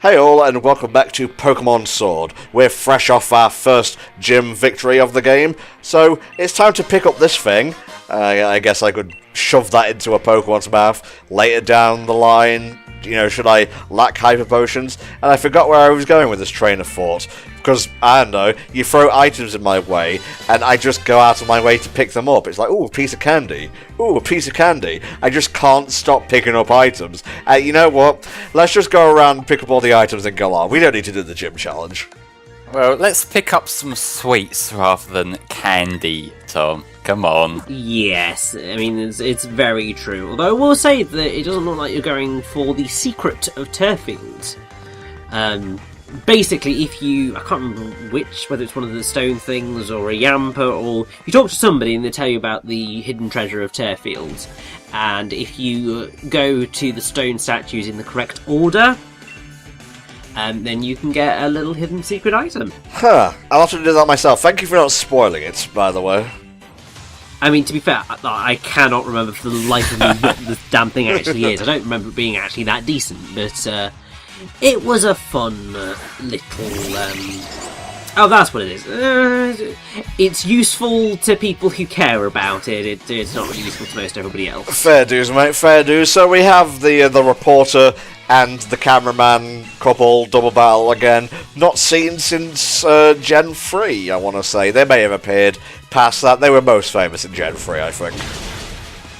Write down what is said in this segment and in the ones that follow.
Hey all, and welcome back to Pokémon Sword. We're fresh off our first gym victory of the game, so it's time to pick up this thing. I guess I could shove that into a Pokemon's mouth later down the line. You know, should I lack Hyper Potions? And I forgot where I was going with this train of thought. Because, I don't know, you throw items in my way, and I just go out of my way to pick them up. It's like, ooh, a piece of candy. Ooh, a piece of candy. I just can't stop picking up items. You know what? Let's just go around and pick up all the items in Galar. We don't need to do the gym challenge. Well, let's pick up some sweets rather than candy, Tom. Come on. Yes, I mean, it's very true. Although I will say that it doesn't look like you're going for the secret of Turffield. Basically, if you... I can't remember which, whether it's one of the stone things or a Yamper, or you talk to somebody and they tell you about the hidden treasure of Turffield. And if you go to the stone statues in the correct order, then you can get a little hidden secret item. Huh, I'll have to do that myself. Thank you for not spoiling it, by the way. I mean, to be fair, I cannot remember for the life of me what the damn thing actually is. I don't remember it being actually that decent, but it was a fun little... Oh, that's what it is. It's useful to people who care about it. It's not really useful to most everybody else. Fair dues, mate, fair dues. So we have the reporter and the cameraman couple double battle again. Not seen since Gen 3, I want to say. They may have appeared past that. They were most famous in Gen 3, I think.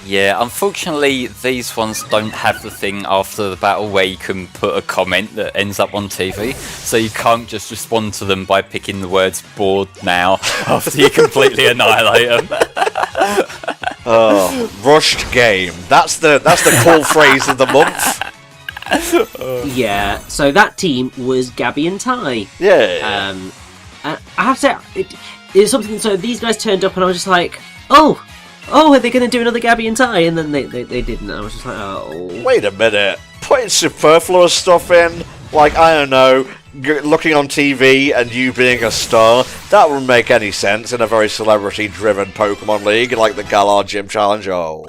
Yeah, unfortunately, these ones don't have the thing after the battle where you can put a comment that ends up on TV, so you can't just respond to them by picking the words bored now after you completely annihilate them. Oh, rushed game. That's the cool phrase of the month. Yeah, so that team was Gabby and Ty. Yeah. I have to say, it's something, so these guys turned up and I was just like, oh, are they going to do another Gabby and Ty? And then they didn't. I was just like, oh. Wait a minute. Putting superfluous stuff in, like, I don't know, looking on TV and you being a star, that wouldn't make any sense in a very celebrity-driven Pokemon League like the Galar Gym Challenge. Oh.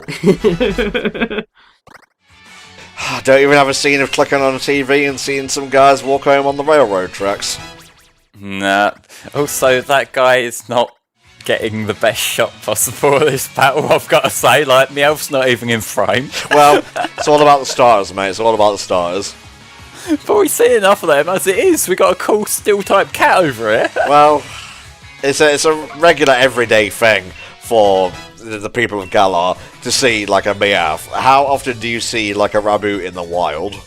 Don't even have a scene of clicking on a TV and seeing some guys walk home on the railroad tracks. Nah. Also, that guy is not getting the best shot possible at this battle, I've got to say. Like, Meowth's not even in frame. Well, it's all about the starters, mate. It's all about the starters. But we see enough of them as it is. We got a cool steel-type cat over here. Well, it's a regular everyday thing for the people of Galar to see, like, a Meowth. How often do you see, like, a Raboot in the wild?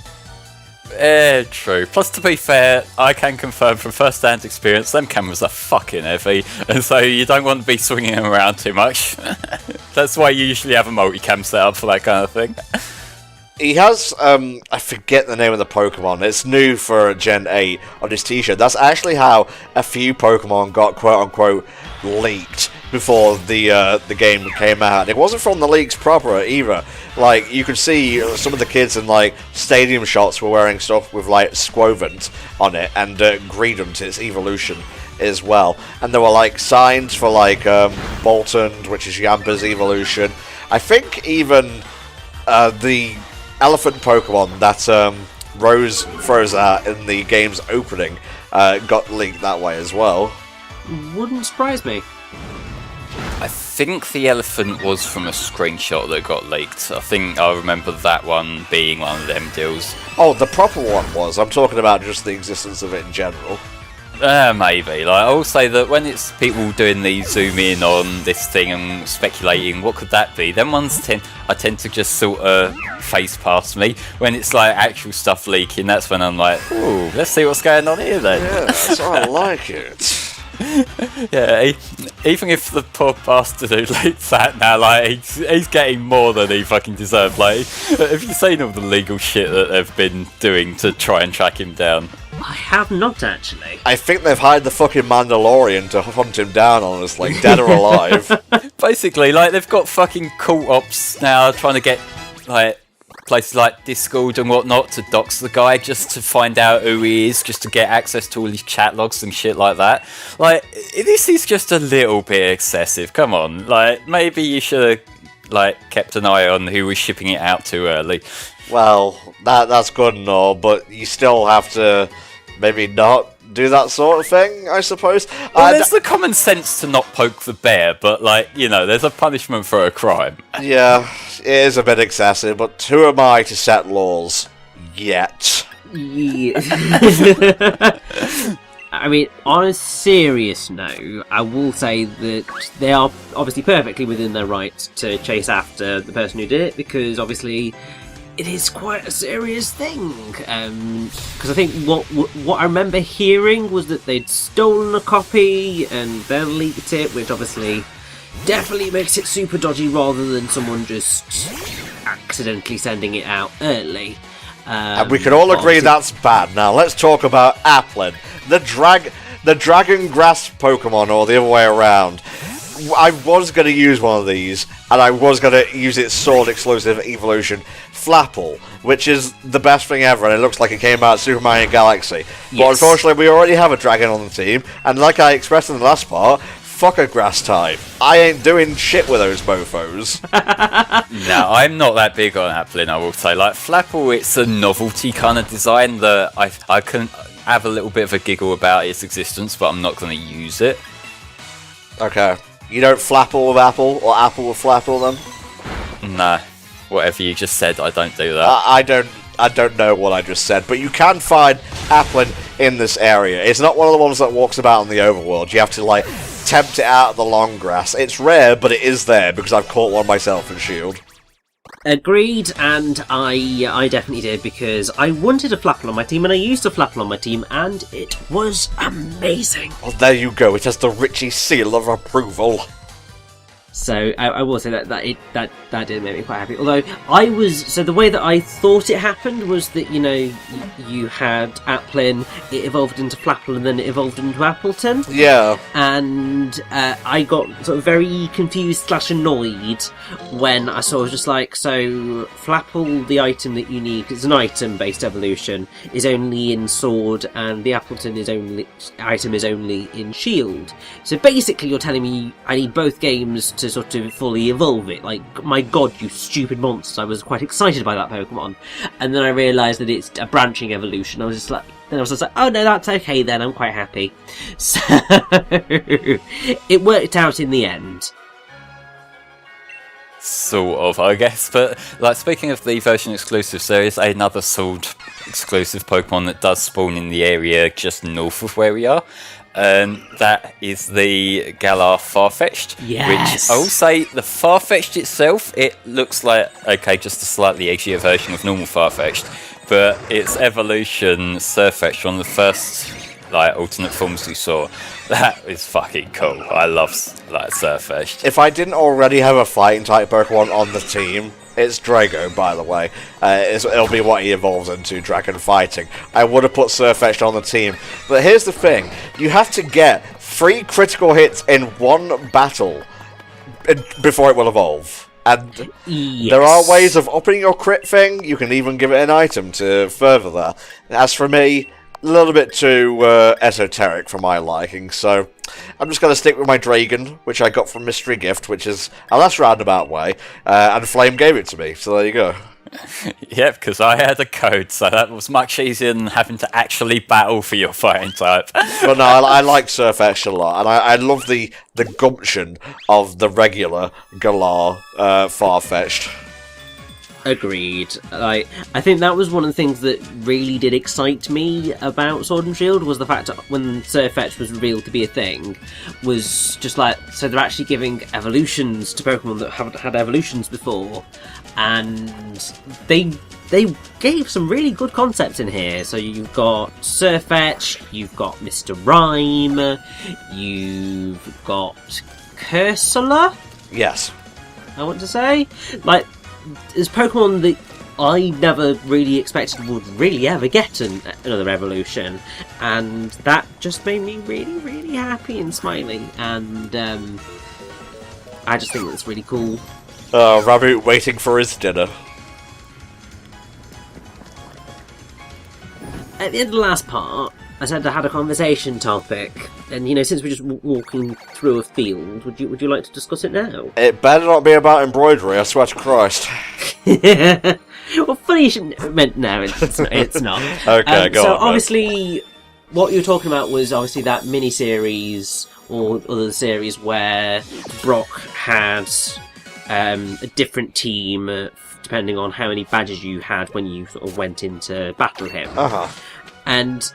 True. Plus, to be fair, I can confirm from first-hand experience, them cameras are fucking heavy, and so you don't want to be swinging them around too much. That's why you usually have a multicam set up for that kind of thing. He has, I forget the name of the Pokemon, it's new for Gen 8 on his t-shirt. That's actually how a few Pokemon got quote-unquote leaked before the game came out. It wasn't from the leaks proper either. Like, you could see some of the kids in, like, stadium shots were wearing stuff with, like, Squovent on it, and Greedent, its evolution, as well. And there were, like, signs for, like, Bolton, which is Yamper's evolution. I think even the elephant Pokemon that Rose throws out in the game's opening got leaked that way as well. Wouldn't surprise me. I think the elephant was from a screenshot that got leaked. I think I remember that one being one of them deals. Oh, the proper one was. I'm talking about just the existence of it in general. Maybe. Like, I'll say that when it's people doing the zoom in on this thing and speculating what could that be, them ones I tend to just sort of face past me. When it's like actual stuff leaking, that's when I'm like, ooh, let's see what's going on here then. Yes, I like it. Yeah, even if the poor bastard who leaked that now, like, he's getting more than he fucking deserved. Like, have you seen all the legal shit that they've been doing to try and track him down? I have not, actually. I think they've hired the fucking Mandalorian to hunt him down, honestly, dead or alive. Basically, like, they've got fucking cult ops now trying to get, like, places like Discord and whatnot to dox the guy just to find out who he is, just to get access to all his chat logs and shit like that. Like, this is just a little bit excessive. Come on, like, maybe you should have like kept an eye on who was shipping it out too early. Well, that's good and all, but you still have to maybe not do that sort of thing, I suppose. Well, there's the common sense to not poke the bear, but, like, you know, there's a punishment for a crime. Yeah, it is a bit excessive, but who am I to set laws? Yet. Yeah. I mean, on a serious note, I will say that they are obviously perfectly within their right to chase after the person who did it, because obviously it is quite a serious thing. Because I think what I remember hearing was that they'd stolen a copy and then leaked it, which obviously definitely makes it super dodgy rather than someone just accidentally sending it out early. And we can all agree that's bad. Now let's talk about Appletun, the dragon grass Pokemon, or the other way around. I was going to use one of these, and I was going to use its sword exclusive evolution, Flapple, which is the best thing ever, and it looks like it came out of Super Mario Galaxy. Yes. But unfortunately, we already have a dragon on the team, and like I expressed in the last part, fuck a grass type. I ain't doing shit with those mofos. No, I'm not that big on Appletun, I will say. Like, Flapple, it's a novelty kind of design that I can have a little bit of a giggle about its existence, but I'm not going to use it. Okay. You don't Flapple with Apple, or Apple with Flapple then? Nah. Whatever you just said, I don't do that. I don't know what I just said, but you can find Appletun in this area. It's not one of the ones that walks about in the overworld. You have to, like, tempt it out of the long grass. It's rare, but it is there, because I've caught one myself in Shield. Agreed, and I definitely did, because I wanted a Flapple on my team, and I used a Flapple on my team, and it was amazing. Well, there you go. It has the Richie seal of approval. So I will say that did make me quite happy. Although the way that I thought it happened was that, you know, you had Appletun, it evolved into Flapple, and then it evolved into Appletun. Yeah. And I got sort of very confused / annoyed when I saw just like, so Flapple, the item that you need, it's an item-based evolution, is only in Sword, and the Appletun item is only in Shield. So basically, you're telling me I need both games to sort of fully evolve it. Like, my god, you stupid monsters. I was quite excited by that Pokemon. And then I realised that it's a branching evolution. I was just like, oh no, that's okay then, I'm quite happy. So, it worked out in the end. Sort of, I guess. But, like, speaking of the version exclusives, there is another Sword exclusive Pokemon that does spawn in the area just north of where we are. That is the Galar Farfetch'd. Yes. Which I will say, the Farfetch'd itself, it looks like, okay, just a slightly edgier version of normal Farfetch'd, but its evolution, Sirfetch'd, one of the first, like, alternate forms we saw, that is fucking cool. I love, like, Sirfetch'd. If I didn't already have a fighting type Pokemon on the team, it's Drago, by the way. It'll be what he evolves into, Dragon Fighting. I would have put Sirfetch'd on the team. But here's the thing. You have to get 3 critical hits in one battle before it will evolve. And yes. There are ways of upping your crit thing. You can even give it an item to further that. As for me, a little bit too esoteric for my liking, so I'm just going to stick with my Dragon, which I got from Mystery Gift, which is a less roundabout way, and Flame gave it to me, so there you go. Yep, because I had a code, so that was much easier than having to actually battle for your fighting type. But no, I like Sirfetch'd a lot, and I love the gumption of the regular Galar Farfetch'd. Agreed. I think that was one of the things that really did excite me about Sword and Shield, was the fact that when Sirfetch'd was revealed to be a thing, was just like, so they're actually giving evolutions to Pokemon that haven't had evolutions before, and they gave some really good concepts in here. So you've got Sirfetch'd, you've got Mr. Rhyme, you've got Cursula? Yes. I want to say. Like, there's Pokemon that I never really expected would really ever get another evolution, and that just made me really, really happy and smiley, and I just think that's really cool. Rabbit waiting for his dinner. At the end of the last part, I said I had a conversation topic, And, you know, since we're just walking through a field, would you like to discuss it now? It better not be about embroidery, I swear to Christ. Well, funny you shouldn't... No, it's not. Okay, go so on. obviously, what you were talking about was obviously that mini-series, or other series where Brock had a different team, depending on how many badges you had when you sort of went into battle him. Uh-huh. And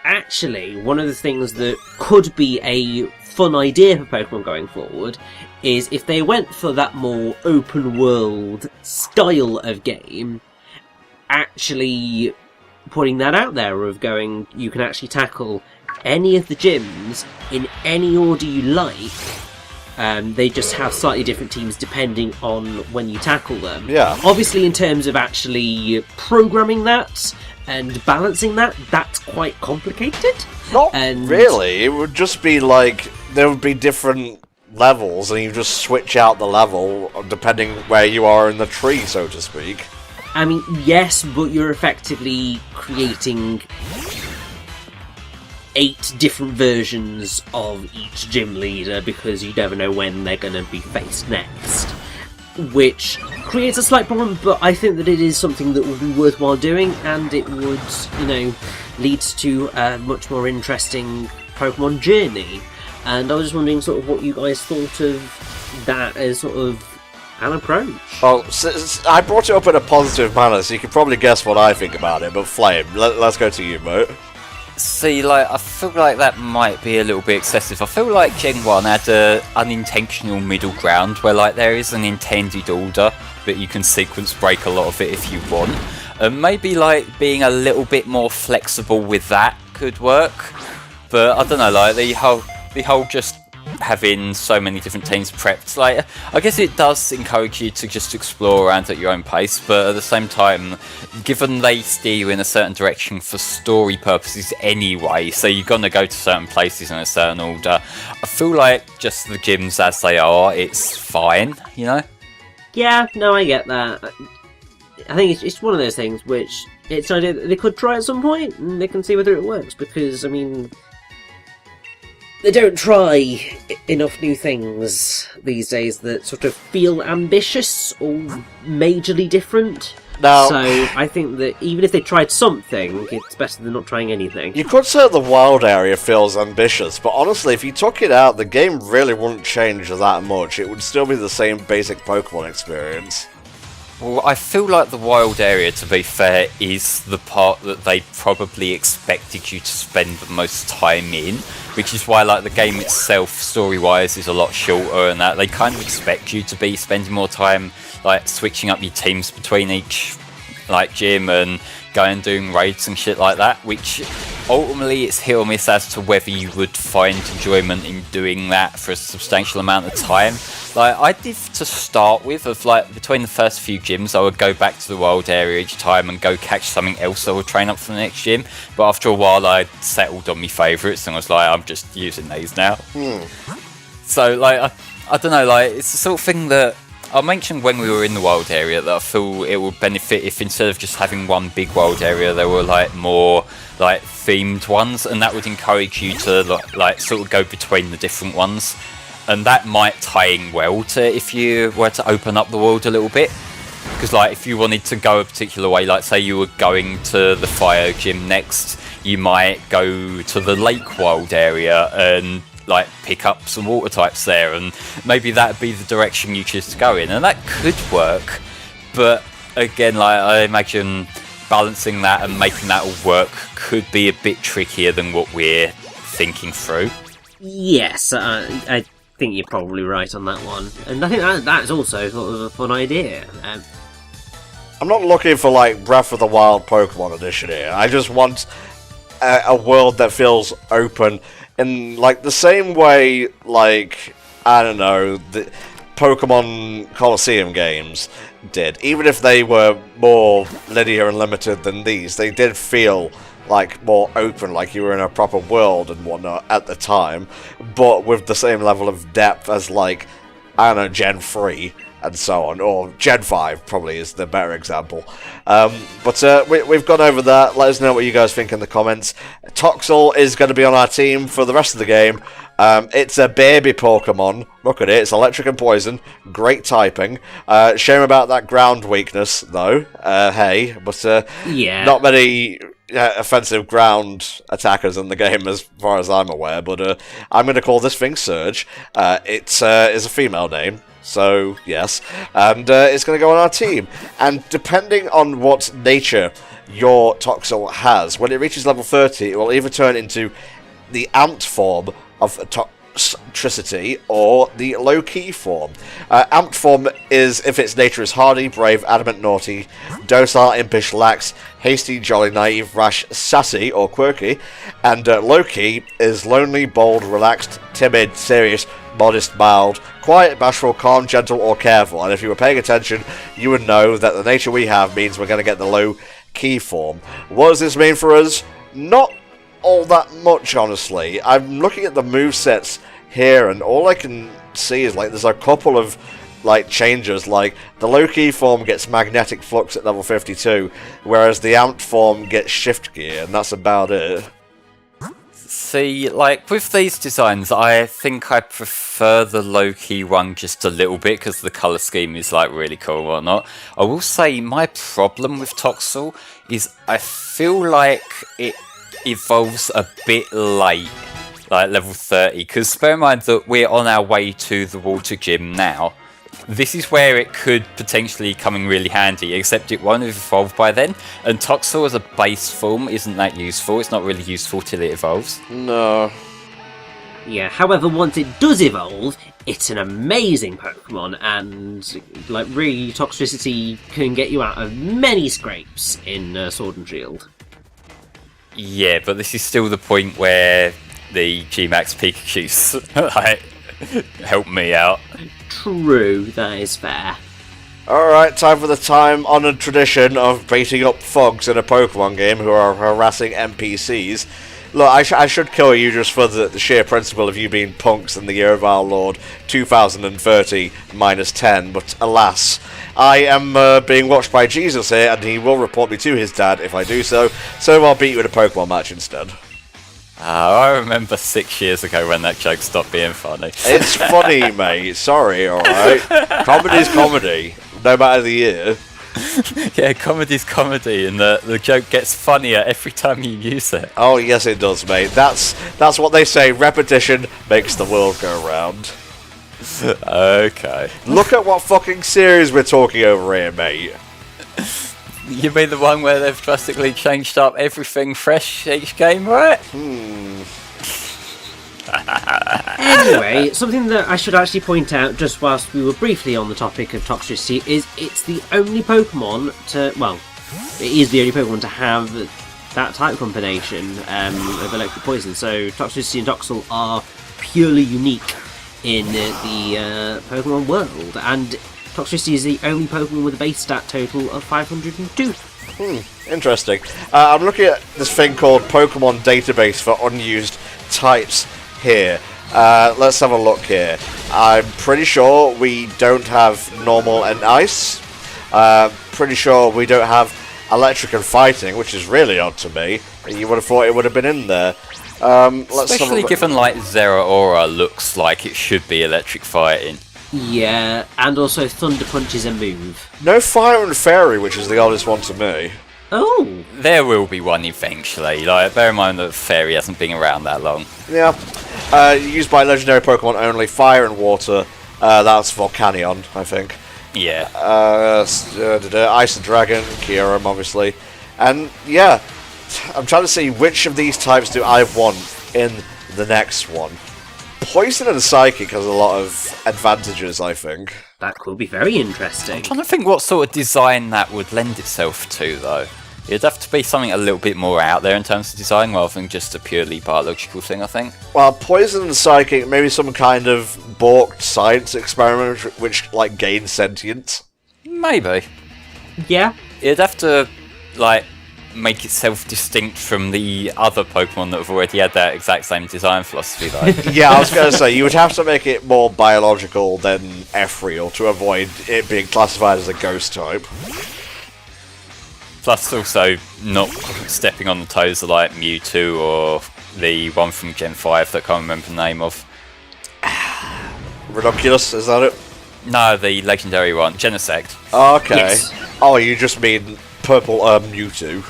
actually, one of the things that could be a fun idea for Pokemon going forward is if they went for that more open world style of game, actually putting that out there of going, you can actually tackle any of the gyms in any order you like. They just have slightly different teams depending on when you tackle them. Yeah. Obviously, in terms of actually programming that and balancing that, that's quite complicated. Not really. It would just be like, there would be different levels, and you just switch out the level depending where you are in the tree, so to speak. I mean, yes, but you're effectively creating 8 different versions of each gym leader because you never know when they're going to be faced next. Which creates a slight problem, but I think that it is something that would be worthwhile doing, and it would, you know, lead to a much more interesting Pokemon journey. And I was just wondering sort of what you guys thought of that as sort of an approach. Well, I brought it up in a positive manner, so you can probably guess what I think about it, but Flame, let's go to you, mate. See, like, I feel like that might be a little bit excessive. I feel like Gen 1 had an unintentional middle ground where, like, there is an intended order, but you can sequence break a lot of it if you want. And maybe, like, being a little bit more flexible with that could work. But, I don't know, like, the whole just having so many different teams prepped, like, I guess it does encourage you to just explore around at your own pace, but at the same time, given they steer you in a certain direction for story purposes anyway, so you're gonna go to certain places in a certain order, I feel like just the gyms as they are, it's fine, you know? Yeah, no, I get that. I think it's one of those things which it's an idea that they could try at some point, and they can see whether it works, because, I mean, they don't try enough new things these days that sort of feel ambitious or majorly different. Now, so I think that even if they tried something, it's better than not trying anything. you could say the wild area feels ambitious, but honestly, if you took it out, the game really wouldn't change that much. It would still be the same basic Pokemon experience. Well, I feel like the wild area, to be fair, is the part that they probably expected you to spend the most time in, which is why, like, the game itself, story-wise, is a lot shorter, and that they kind of expect you to be spending more time, like, switching up your teams between each, like, gym and going and doing raids and shit like that, which ultimately it's hit or miss as to whether you would find enjoyment in doing that for a substantial amount of time. Like, I did to start with, of like, between the first few gyms, I would go back to the wild area each time and go catch something else I would train up for the next gym, but after a while I settled on my favourites and I was like, I'm just using these now. So, like, I don't know, like, it's the sort of thing that I mentioned when we were in the wild area that I feel it would benefit if instead of just having one big wild area, there were, like, more, like, themed ones, and that would encourage you to, like, sort of go between the different ones. And that might tie in well to if you were to open up the world a little bit. Because, like, if you wanted to go a particular way, like, say you were going to the fire gym next, you might go to the lake wild area and, like, pick up some water types there, and maybe that'd be the direction you choose to go in, and that could work. But again, like, I imagine balancing that and making that all work could be a bit trickier than what we're thinking through. Yes, I think you're probably right on that one, and I think that's also sort of a fun idea. I'm not looking for, like, Breath of the Wild Pokemon edition here. I just want a world that feels open in, like, the same way, like, I don't know, the Pokemon Coliseum games did. Even if they were more linear and limited than these, they did feel like more open, like you were in a proper world and whatnot at the time, but with the same level of depth as, like, I don't know, Gen 3 and so on. Or Gen 5 probably is the better example. But we've gone over that. Let us know what you guys think in the comments. Toxel is going to be on our team for the rest of the game. It's a baby Pokemon. Look at it. It's electric and poison. Great typing. Shame about that ground weakness, though. Hey, but not many offensive ground attackers in the game as far as I'm aware. But I'm going to call this thing Surge. It is a female name. So, yes. And it's going to go on our team. And depending on what nature your Toxel has, when it reaches level 30, it will either turn into the amped form of Toxtricity or the low-key form. Amped form is if its nature is hardy, brave, adamant, naughty, docile, impish, lax, hasty, jolly, naive, rash, sassy, or quirky. And low-key is lonely, bold, relaxed, timid, serious, modest, mild, quiet, bashful, calm, gentle, or careful. And if you were paying attention, you would know that the nature we have means we're going to get the low-key form. What does this mean for us? Not all that much, honestly. I'm looking at the movesets here, and all I can see is like there's a couple of like changes. Like the low-key form gets magnetic flux at level 52, whereas the amped form gets shift gear, and that's about it. See, like, with these designs, I think I prefer the low-key one just a little bit, because the colour scheme is, like, really cool and whatnot. I will say, my problem with Toxel is I feel like it evolves a bit late, like level 30, because bear in mind that we're on our way to the water gym now. This is where it could potentially come in really handy, except it won't have evolved by then, and Toxel as a base form isn't that useful. It's not really useful till it evolves. No. Yeah, however, once it does evolve, it's an amazing Pokemon, and like really, Toxtricity can get you out of many scrapes in Sword and Shield. Yeah, but this is still the point where the G-Max Pikachus like, help me out. True, that is fair. Alright, time for the time-honoured tradition of baiting up thugs in a Pokemon game who are harassing NPCs. Look, I should kill you just for the sheer principle of you being punks in the Year of Our Lord 2030 -10, but alas, I am being watched by Jesus here, and he will report me to his dad if I do so I'll beat you in a Pokemon match instead. I remember 6 years ago when that joke stopped being funny. It's funny, mate. Sorry, alright? Comedy's comedy, no matter the year. Yeah, comedy's comedy, and the joke gets funnier every time you use it. Oh, yes it does, mate. That's what they say, repetition makes the world go round. Okay. Look at what fucking series we're talking over here, mate. You mean the one where they've drastically changed up everything fresh each game, right? Anyway, something that I should actually point out, just whilst we were briefly on the topic of Toxtricity, is it's the only Pokemon to, well, it is the only Pokemon to have that type combination of electric poison. So Toxtricity and Toxel are purely unique in the Pokemon world, and Toxtricity is the only Pokemon with a base stat total of 502. Interesting. I'm looking at this thing called Pokemon Database for unused types here. Let's have a look here. I'm pretty sure we don't have normal and ice. Pretty sure we don't have electric and fighting, which is really odd to me. You would have thought it would have been in there. Especially given like Zeraora looks like it should be electric fighting. Yeah, and also Thunder Punch is a move. No Fire and Fairy, which is the oldest one to me. Oh! There will be one eventually. Like, bear in mind that Fairy hasn't been around that long. Yeah. Used by legendary Pokemon only, Fire and Water. That's Volcanion, I think. Yeah. Ice and Dragon, Kyurem, obviously. And, yeah, I'm trying to see which of these types do I want in the next one. Poison and Psychic has a lot of advantages, I think. That could be very interesting. I'm trying to think what sort of design that would lend itself to, though. It'd have to be something a little bit more out there in terms of design, rather than just a purely biological thing, I think. Well, Poison and Psychic, maybe some kind of balked science experiment which like, gains sentience. Maybe. Yeah. It'd have to, like, make itself distinct from the other Pokemon that have already had that exact same design philosophy, though. Yeah, I was going to say, you would have to make it more biological than ethereal to avoid it being classified as a ghost type. Plus, also, not stepping on the toes of, like, Mewtwo or the one from Gen 5 that I can't remember the name of. Redonkulus, is that it? No, the legendary one, Genesect. Okay. Yes. Oh, you just mean purple Mewtwo.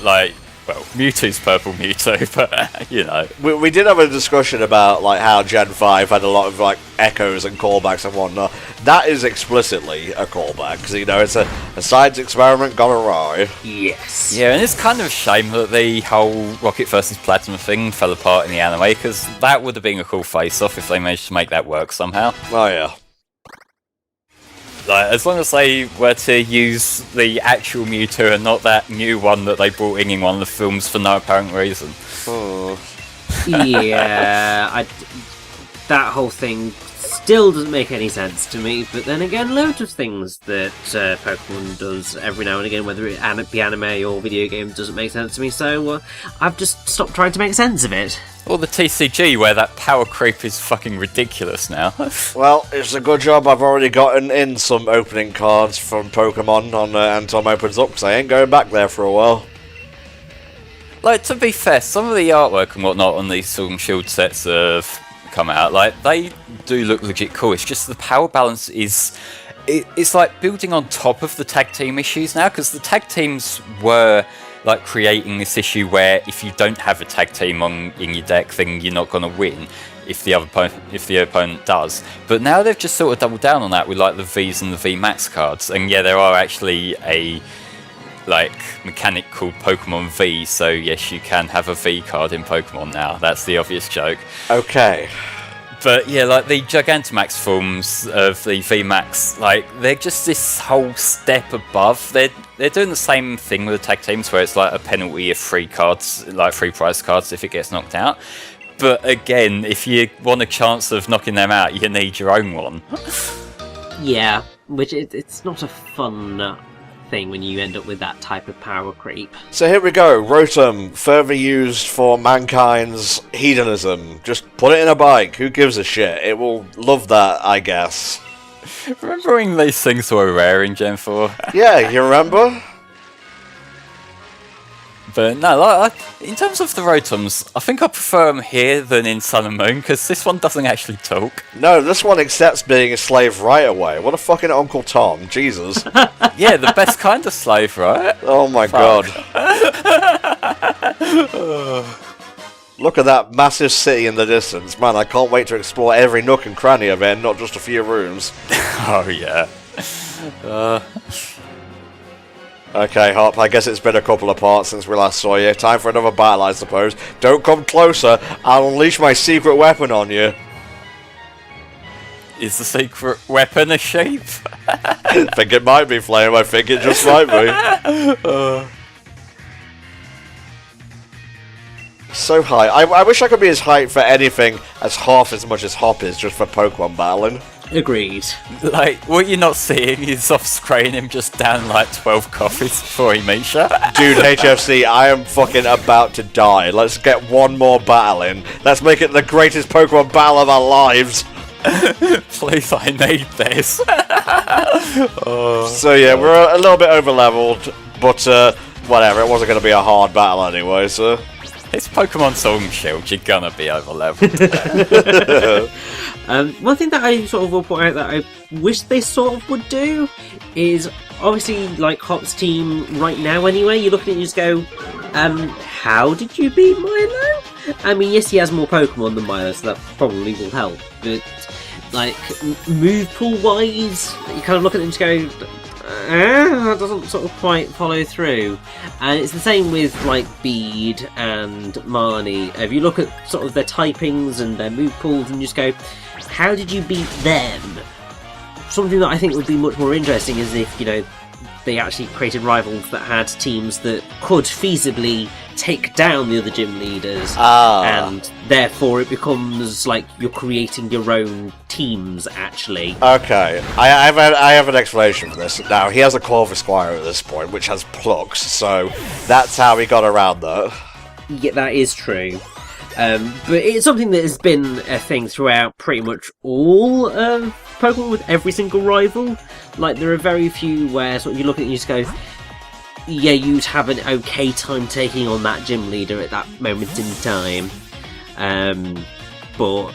Like, well, Mewtwo's purple Mewtwo, but, you know. We did have a discussion about like how Gen 5 had a lot of like echoes and callbacks and whatnot. That is explicitly a callback, because you know it's a science experiment gone awry. Yes. Yeah, and it's kind of a shame that the whole Rocket versus Platinum thing fell apart in the anime, because that would have been a cool face-off if they managed to make that work somehow. Oh yeah. Like, as long as they were to use the actual Mewtwo and not that new one that they brought in one of the films for no apparent reason. Oh. Yeah, that whole thing still doesn't make any sense to me, but then again, loads of things that Pokemon does every now and again, whether it be anime or video games, doesn't make sense to me, so I've just stopped trying to make sense of it. Or the TCG, where that power creep is fucking ridiculous now. Well, it's a good job I've already gotten in some opening cards from Pokemon on Antom Opens Up, because I ain't going back there for a while. Like, to be fair, some of the artwork and whatnot on these Sword and Shield sets have come out, like, they do look legit cool. It's just the power balance is... It's like building on top of the tag team issues now, because the tag teams were... like creating this issue where if you don't have a tag team in your deck, then you're not going to win if the opponent does. But now they've just sort of doubled down on that with like the Vs and the V Max cards. And yeah, there are actually a like mechanic called Pokemon V, so yes, you can have a V card in Pokemon now. That's the obvious joke. Okay. But yeah, like the Gigantamax forms of the VMAX, like they're just this whole step above. They're doing the same thing with the tag teams, where it's like a penalty of free cards, like free prize cards if it gets knocked out. But again, if you want a chance of knocking them out, you need your own one. Yeah, which it's not a fun thing when you end up with that type of power creep. So here we go, Rotom, further used for mankind's hedonism. Just put it in a bike, who gives a shit? It will love that, I guess. Remember when these things were rare in Gen 4? Yeah, you remember? But no, like, in terms of the Rotoms, I think I prefer them here than in Sun and Moon, because this one doesn't actually talk. No, this one accepts being a slave right away. What a fucking Uncle Tom, Jesus. Yeah, the best kind of slave, right? Oh my Fuck. God. Look at that massive city in the distance. Man, I can't wait to explore every nook and cranny of it, not just a few rooms. Oh yeah. Okay, Hop, I guess it's been a couple of parts since we last saw you. Time for another battle, I suppose. Don't come closer, I'll unleash my secret weapon on you. Is the secret weapon a sheep? I think it might be, Flame, I think it just might be. So high. I wish I could be as hyped for anything as half as much as Hop is just for Pokemon battling. Agreed. Like, what you're not seeing is off-screen him just down like 12 coffees before he meets you. Dude, HFC, I am fucking about to die. Let's get one more battle in. Let's make it the greatest Pokemon battle of our lives. Please, I need this. So yeah, we're a little bit over-leveled, but whatever, it wasn't going to be a hard battle anyway, so... It's Pokemon Sword and Shield, you're gonna be over-leveled. One thing that I sort of will point out that I wish they sort of would do is, obviously, like Hop's team right now anyway, you look at it and you just go, how did you beat Milo? I mean, yes, he has more Pokemon than Milo, so that probably will help, but, like, move pool-wise, you kind of look at it and just go, that doesn't sort of quite follow through. And it's the same with like Bede and Marnie. If you look at sort of their typings and their move pools and you just go, how did you beat them? Something that I think would be much more interesting is if, you know, they actually created rivals that had teams that could feasibly take down the other gym leaders, and therefore it becomes like you're creating your own teams, actually. Okay, I have an explanation for this. Now, he has a Clover Squire at this point, which has plugs, so that's how he got around that. Yeah, that is true. But it's something that has been a thing throughout pretty much all Pokemon, with every single rival. Like, there are very few where sort of you look at it and you just go, yeah, you'd have an okay time taking on that gym leader at that moment in time. But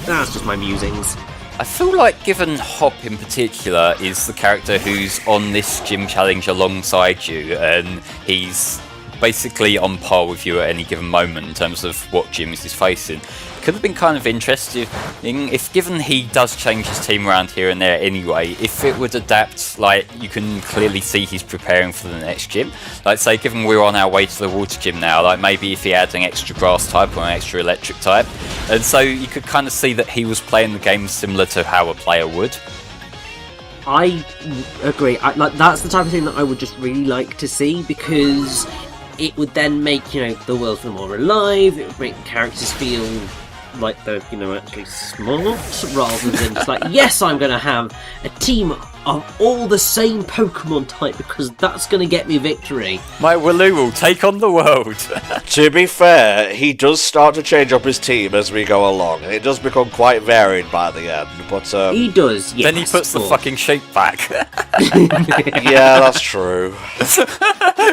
that's just my musings. I feel like, given Hop in particular is the character who's on this gym challenge alongside you, and he's basically on par with you at any given moment in terms of what gyms he's facing. Could have been kind of interesting if, given he does change his team around here and there anyway, if it would adapt, like, you can clearly see he's preparing for the next gym. Like, say, given we're on our way to the water gym now, like, maybe if he had an extra grass type or an extra electric type. And so you could kind of see that he was playing the game similar to how a player would. I agree. That's the type of thing that I would just really like to see, because it would then make, the world feel more alive. It would make the characters feel like they're, actually smart, rather than just like, yes, I'm going to have a team of all the same Pokemon type because that's going to get me victory. My Wooloo will take on the world. To be fair, he does start to change up his team as we go along. It does become quite varied by the end, but he does, yes. Then he puts the fucking sheep back. Yeah, that's true.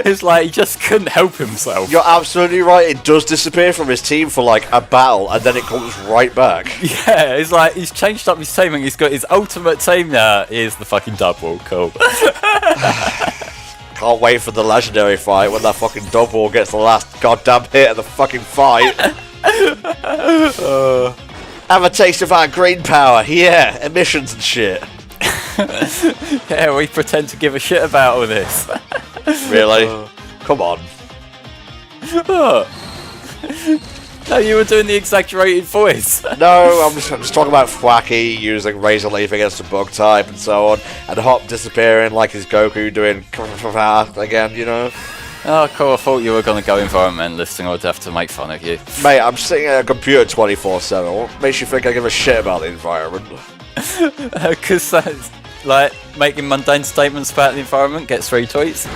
It's like he just couldn't help himself. You're absolutely right, it does disappear from his team for like a battle, and then it comes right back. Yeah, it's like he's changed up his team and he's got his ultimate team now. Here's the fucking double. Cool. Can't wait for the legendary fight when that fucking double gets the last goddamn hit of the fucking fight. Have a taste of our green power. Yeah, emissions and shit. Yeah, we pretend to give a shit about all this. Really? Come on. No, you were doing the exaggerated voice. No, I'm just talking about Thwacky using Razor Leaf against a bug type and so on, and Hop disappearing like his Goku doing again, Oh, cool, I thought you were going to go environmentalist and I'd have to make fun of you. Mate, I'm sitting at a computer 24/7. What makes you think I give a shit about the environment? Because that's like making mundane statements about the environment gets retweets.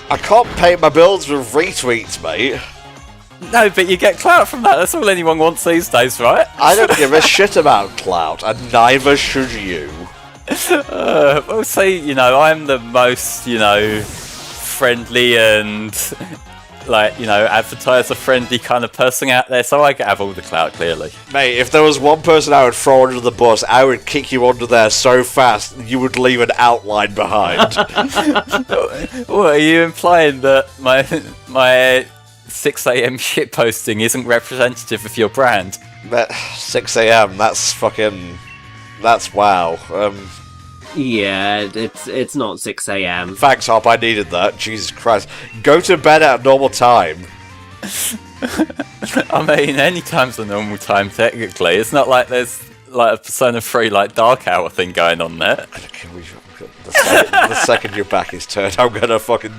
I can't pay my bills with retweets, mate. No, but you get clout from that. That's all anyone wants these days, right? I don't give a shit about clout, and neither should you. Well, see, I'm the most, friendly and, advertiser-friendly kind of person out there, so I can have all the clout, clearly. Mate, if there was one person I would throw under the bus, I would kick you under there so fast you would leave an outline behind. What, are you implying that my 6 a.m. shitposting isn't representative of your brand? But 6 a.m., that's wow. Yeah, it's not 6 a.m. Thanks, Hop, I needed that. Jesus Christ. Go to bed at a normal time. I mean, any time's a normal time, technically. It's not like there's like a Persona 3 dark hour thing going on there. The second your back is turned, I'm gonna fucking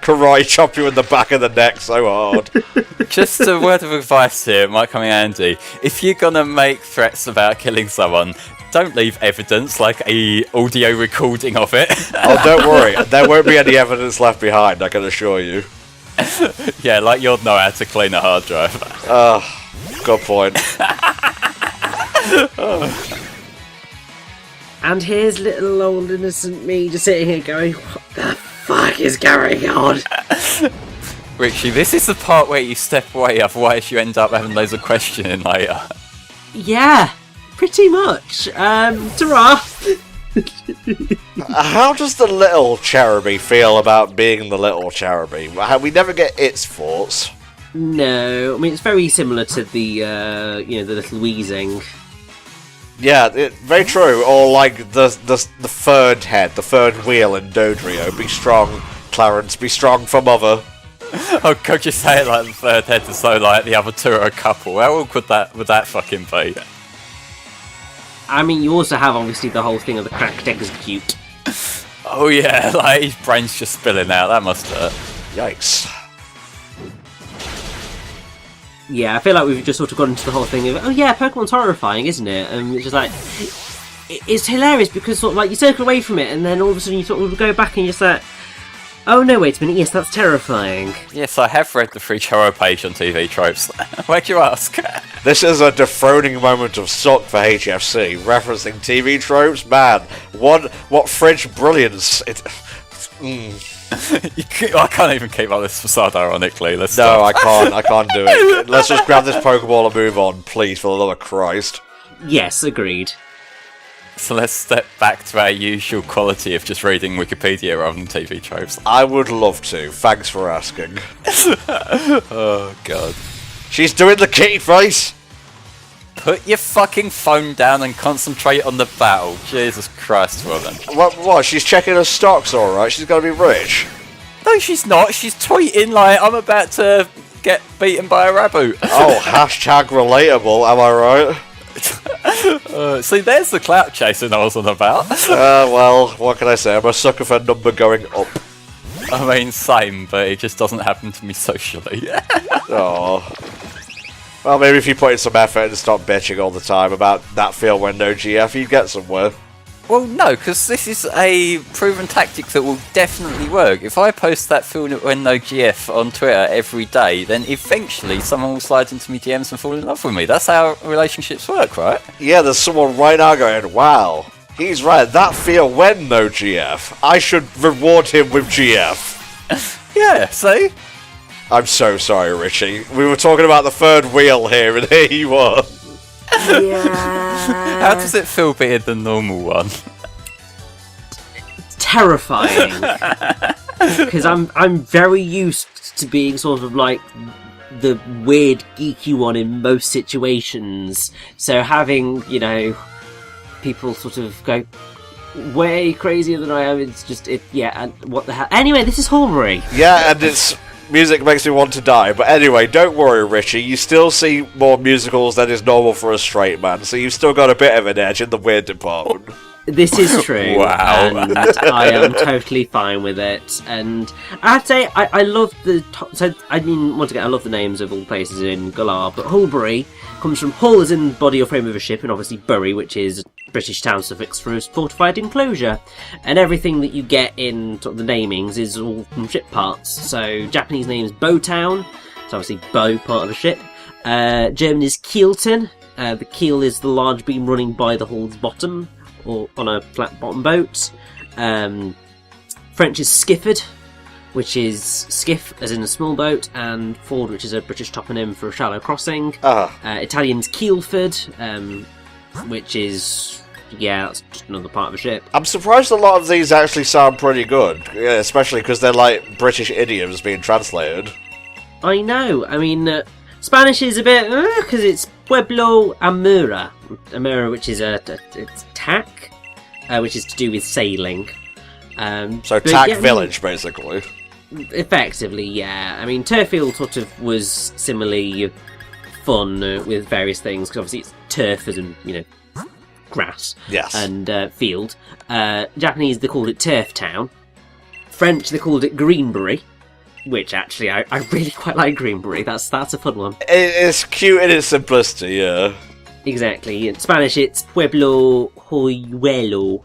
karate chop you in the back of the neck so hard. Just a word of advice here, it might come in handy. If you're gonna make threats about killing someone, don't leave evidence, like a audio recording of it. Oh, don't worry, there won't be any evidence left behind, I can assure you. Yeah, like you'll know how to clean a hard drive. Good point. And here's little old innocent me just sitting here going, what the fuck is going on? Richie, this is the part where you step away, otherwise you end up having loads of questioning later. Yeah, pretty much. Ta-ra! How does the little Cherubi feel about being the little Cherubi? We never get its thoughts. No, I mean, it's very similar to the, the little wheezing. Yeah, very true. Or like the third head, the third wheel in Dodrio. Be strong, Clarence. Be strong for mother. Oh, could you say it like the third head as though like the other two are a couple? How awkward would that fucking be? I mean, you also have obviously the whole thing of the cracked execute. Oh yeah, like his brain's just spilling out. That must hurt. Yikes. Yeah, I feel like we've just sort of gone into the whole thing of, oh yeah, Pokemon's horrifying, isn't it? And it's just like, it's hilarious because sort of like you circle away from it and then all of a sudden you sort of go back and you're just like, oh no, wait a minute, yes, that's terrifying. Yes, I have read the free Charo page on TV Tropes. Why'd you ask? This is a dethroning moment of suck for HFC, referencing TV tropes. Man, what French brilliance! I can't even keep up this facade, ironically. I can't do it. Let's just grab this Pokeball and move on, please, for the love of Christ. Yes, agreed. So let's step back to our usual quality of just reading Wikipedia rather than TV Tropes. I would love to. Thanks for asking. Oh, God. She's doing the kitty face! Put your fucking phone down and concentrate on the battle. Jesus Christ, woman. What? She's checking her stocks, alright? She's gonna be rich. No, she's not. She's tweeting like, I'm about to get beaten by a Raboot. Oh, hashtag relatable, am I right? See, there's the clout chasing I was on about. Well, what can I say? I'm a sucker for number going up. I mean, same, but it just doesn't happen to me socially. Oh. Well, maybe if you put in some effort and stop bitching all the time about that field when no GF, you'd get somewhere. Well, no, because this is a proven tactic that will definitely work. If I post that field when no GF on Twitter every day, then eventually someone will slide into me DMs and fall in love with me. That's how relationships work, right? Yeah, there's someone right now going, wow, he's right, that field when no GF. I should reward him with GF. Yeah, see? I'm so sorry, Richie. We were talking about the third wheel here, and here you are. Yeah. How does it feel better than the normal one? Terrifying. Because I'm very used to being sort of like the weird geeky one in most situations. So having, you know, people sort of go way crazier than I am, it's just, and what the hell. Anyway, this is Hulbury. Yeah, and it's... music makes me want to die, but anyway, don't worry, Richie. You still see more musicals than is normal for a straight man, so you've still got a bit of an edge in the weird department. This is true. Wow. And I am totally fine with it. And I have to say, I love once again, I love the names of all the places in Galar, but Hulbury comes from hull as in body or frame of a ship, and obviously bury, which is British town suffix for a fortified enclosure. And everything that you get in sort of the namings is all from ship parts. So Japanese name is Bowtown, so obviously bow, part of a ship. German is Kielton. The keel is the large beam running by the hull's bottom, or on a flat bottom boat. French is Skifford, which is skiff as in a small boat, and ford, which is a British toponym for a shallow crossing. Italian's Kielford, which is, that's just another part of a ship. I'm surprised a lot of these actually sound pretty good, especially because they're like British idioms being translated. I know, I mean, Spanish is a bit, because it's Pueblo Amura. Amura, which is it's tack, which is to do with sailing. So tack village, basically. Effectively, yeah. I mean, Turfield sort of was similarly fun with various things, because obviously it's turf as in, grass. Yes. And field. Japanese, they called it Turf Town. French, they called it Greenbury. Which, actually, I really quite like Greenbury. That's a fun one. It's cute in its simplicity, yeah. Exactly. In Spanish, it's Pueblo Hoyuelo.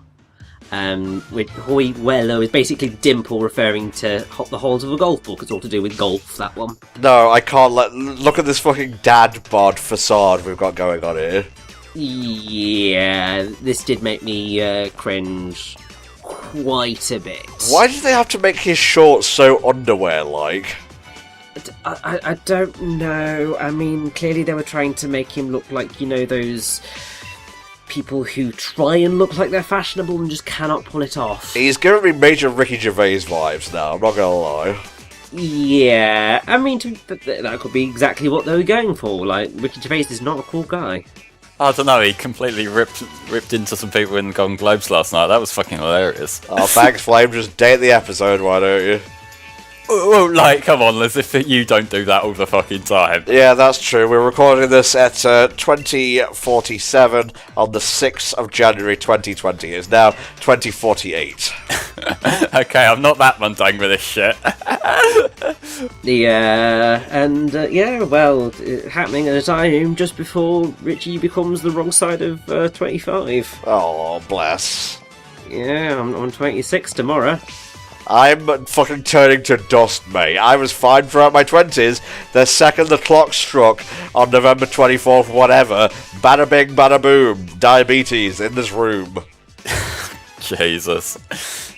Which Hoyuelo is basically dimple, referring to the holes of a golf ball. It's all to do with golf, that one. No, I can't look at this fucking dad bod facade we've got going on here. Yeah, this did make me cringe quite a bit. Why did they have to make his shorts so underwear-like? I don't know. I mean, clearly they were trying to make him look like, those people who try and look like they're fashionable and just cannot pull it off. He's giving me major Ricky Gervais vibes now, I'm not gonna lie. Yeah, I mean, that could be exactly what they were going for. Like, Ricky Gervais is not a cool guy. I don't know, he completely ripped into some people in the Golden Globes last night. That was fucking hilarious. Oh, thanks, Flame. Just date the episode, why don't you? Well, like, come on, as if you don't do that all the fucking time. Yeah, that's true. We're recording this at 20:47 on the 6th of January 2020. It's now 20:48. Okay, I'm not that mundane with this shit. Happening at a time just before Richie becomes the wrong side of 25. Oh, bless. Yeah, I'm 26 tomorrow. I'm fucking turning to dust, mate. I was fine throughout my 20s. The second the clock struck on November 24th, whatever, bada bing, bada boom, diabetes in this room. Jesus.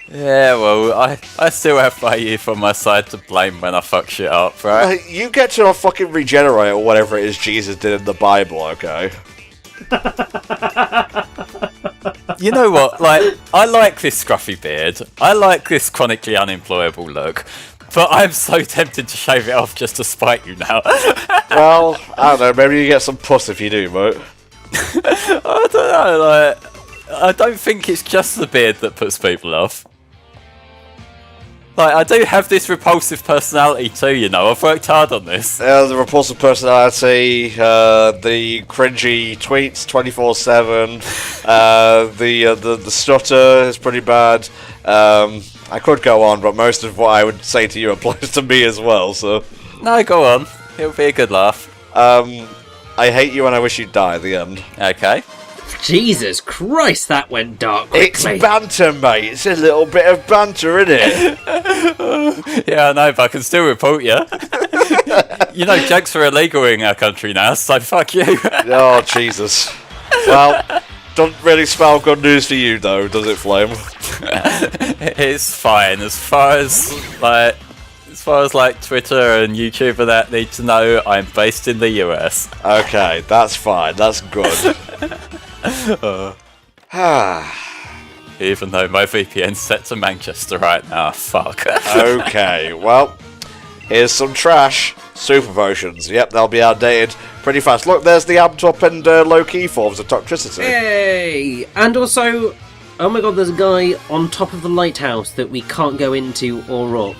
Yeah, well, I still have my youth on my side to blame when I fuck shit up, right? You get to fucking regenerate or whatever it is Jesus did in the Bible, okay? You know what? Like, I like this scruffy beard. I like this chronically unemployable look. But I'm so tempted to shave it off just to spite you now. Well, I don't know. Maybe you get some puss if you do, mate. I don't know. Like, I don't think it's just the beard that puts people off. Like, I do have this repulsive personality too, you know. I've worked hard on this. The repulsive personality, the cringy tweets 24/7, the stutter is pretty bad. I could go on, but most of what I would say to you applies to me as well. So no, go on. It'll be a good laugh. I hate you and I wish you'd die at the end. Okay. Jesus Christ, that went dark quickly. It's banter, mate. It's a little bit of banter, isn't it? Yeah, I know, but I can still report you. You know, jokes are illegal in our country now, so fuck you. Oh, Jesus. Well, doesn't really spell good news for you, though, does it, Flame? It's fine. As far as Twitter and YouTube and that need to know, I'm based in the US. Okay, that's fine. That's good. Even though my VPN's set to Manchester right now, fuck. Okay, well, here's some trash. Super potions. Yep, they'll be outdated pretty fast. Look, there's the amped up and low-key forms of toxicity. Hey! And also, oh my god, there's a guy on top of the lighthouse that we can't go into or up.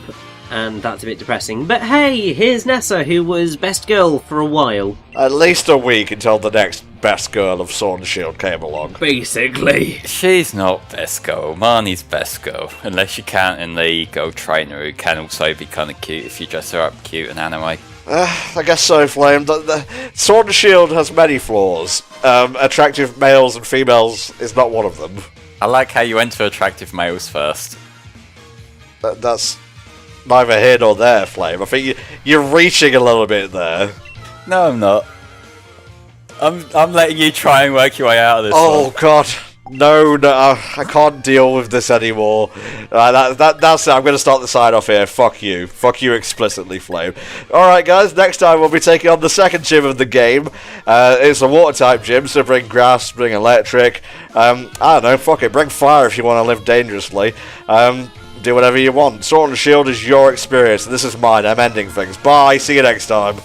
And that's a bit depressing. But hey, here's Nessa, who was best girl for a while. At least a week until the next best girl of Sword and Shield came along. Basically. She's not best girl. Marnie's best girl. Unless you count in the girl trainer, who can also be kind of cute if you dress her up cute in anime. I guess so, Flame. The Sword and Shield has many flaws. Attractive males and females is not one of them. I like how you went to attractive males first. That's neither here nor there, Flame. I think you're reaching a little bit there. No, I'm not. I'm letting you try and work your way out of this. Oh God, no, I can't deal with this anymore. That's it. I'm going to start the sign off here. Fuck you explicitly, Flame. All right, guys. Next time we'll be taking on the second gym of the game. It's a water type gym, so bring grass, bring electric. I don't know. Fuck it. Bring fire if you want to live dangerously. Do whatever you want. Sword and Shield is your experience, and this is mine. I'm ending things. Bye. See you next time.